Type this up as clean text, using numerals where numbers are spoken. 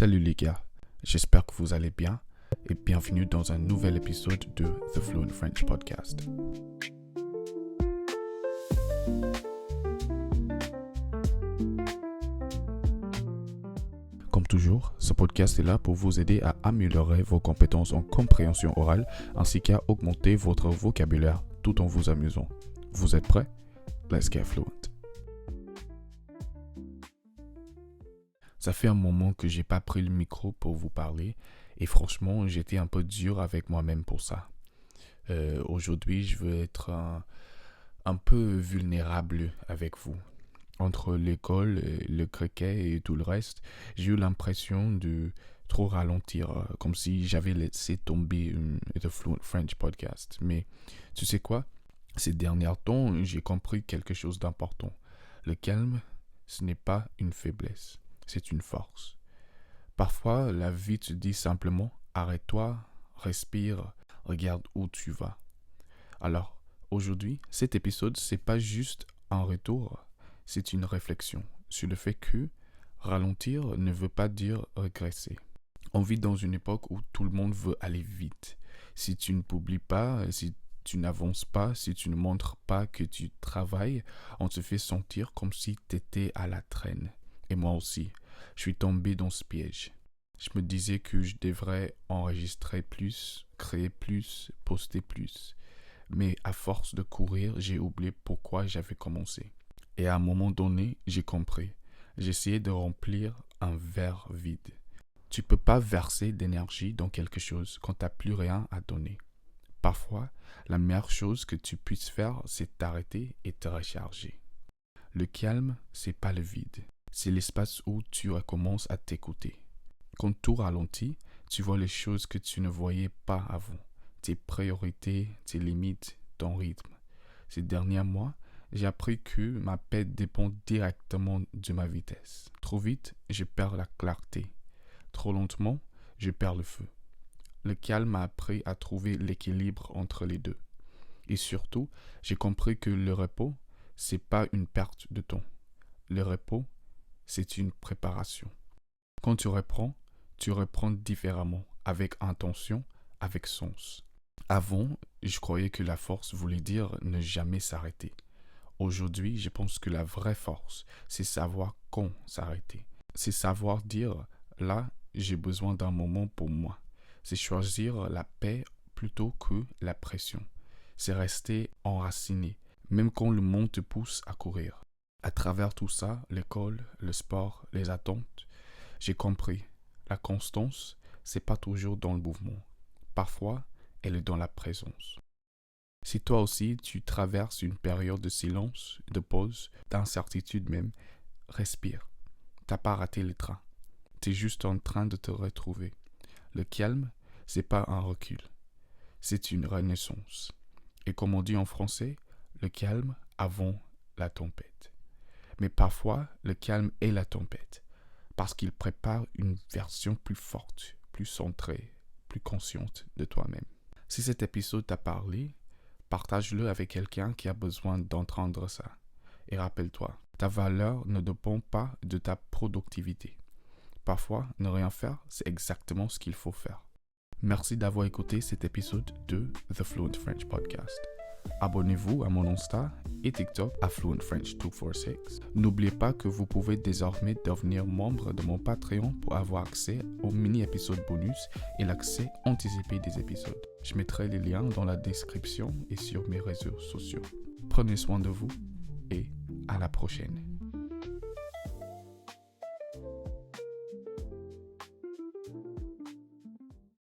Salut les gars, j'espère que vous allez bien et bienvenue dans un nouvel épisode de The Fluent French Podcast. Comme toujours, ce podcast est là pour vous aider à améliorer vos compétences en compréhension orale ainsi qu'à augmenter votre vocabulaire tout en vous amusant. Vous êtes prêts? Let's get fluent. Ça fait un moment que j'ai pas pris le micro pour vous parler et franchement, j'étais un peu dur avec moi-même pour ça. Aujourd'hui, je veux être un peu vulnérable avec vous. Entre l'école, le cricket et tout le reste, j'ai eu l'impression de trop ralentir, comme si j'avais laissé tomber The Fluent French Podcast. Mais tu sais quoi? Ces derniers temps, j'ai compris quelque chose d'important. Le calme, ce n'est pas une faiblesse. C'est une force. Parfois, la vie te dit simplement « Arrête-toi, respire, regarde où tu vas ». Alors, aujourd'hui, cet épisode, c'est pas juste un retour, c'est une réflexion sur le fait que ralentir ne veut pas dire régresser. On vit dans une époque où tout le monde veut aller vite. Si tu ne publies pas, si tu n'avances pas, si tu ne montres pas que tu travailles, on te fait sentir comme si tu étais à la traîne. Et moi aussi, je suis tombé dans ce piège. Je me disais que je devrais enregistrer plus, créer plus, poster plus. Mais à force de courir, j'ai oublié pourquoi j'avais commencé. Et à un moment donné, j'ai compris. J'essayais de remplir un verre vide. Tu peux pas verser d'énergie dans quelque chose quand tu n'as plus rien à donner. Parfois, la meilleure chose que tu puisses faire, c'est t'arrêter et te recharger. Le calme, c'est pas le vide. C'est l'espace où tu recommences à t'écouter. Quand tout ralentit, tu vois les choses que tu ne voyais pas avant. Tes priorités, tes limites, ton rythme. Ces derniers mois, j'ai appris que ma paix dépend directement de ma vitesse. Trop vite, je perds la clarté. Trop lentement, je perds le feu. Le calme m'a appris à trouver l'équilibre entre les deux. Et surtout, j'ai compris que le repos, c'est pas une perte de temps. Le repos, c'est une préparation. Quand tu reprends différemment, avec intention, avec sens. Avant, je croyais que la force voulait dire ne jamais s'arrêter. Aujourd'hui, je pense que la vraie force, c'est savoir quand s'arrêter. C'est savoir dire, là, j'ai besoin d'un moment pour moi. C'est choisir la paix plutôt que la pression. C'est rester enraciné, même quand le monde te pousse à courir. À travers tout ça, l'école, le sport, les attentes, j'ai compris. La constance, c'est pas toujours dans le mouvement. Parfois, elle est dans la présence. Si toi aussi, tu traverses une période de silence, de pause, d'incertitude même, respire. T'as pas raté le train. T'es juste en train de te retrouver. Le calme, c'est pas un recul. C'est une renaissance. Et comme on dit en français, le calme avant la tempête. Mais parfois, le calme est la tempête, parce qu'il prépare une version plus forte, plus centrée, plus consciente de toi-même. Si cet épisode t'a parlé, partage-le avec quelqu'un qui a besoin d'entendre ça. Et rappelle-toi, ta valeur ne dépend pas de ta productivité. Parfois, ne rien faire, c'est exactement ce qu'il faut faire. Merci d'avoir écouté cet épisode de The Fluent French Podcast. Abonnez-vous à mon Insta et TikTok à Fluent French 246. N'oubliez pas que vous pouvez désormais devenir membre de mon Patreon pour avoir accès aux mini-épisodes bonus et l'accès anticipé des épisodes. Je mettrai les liens dans la description et sur mes réseaux sociaux. Prenez soin de vous et à la prochaine.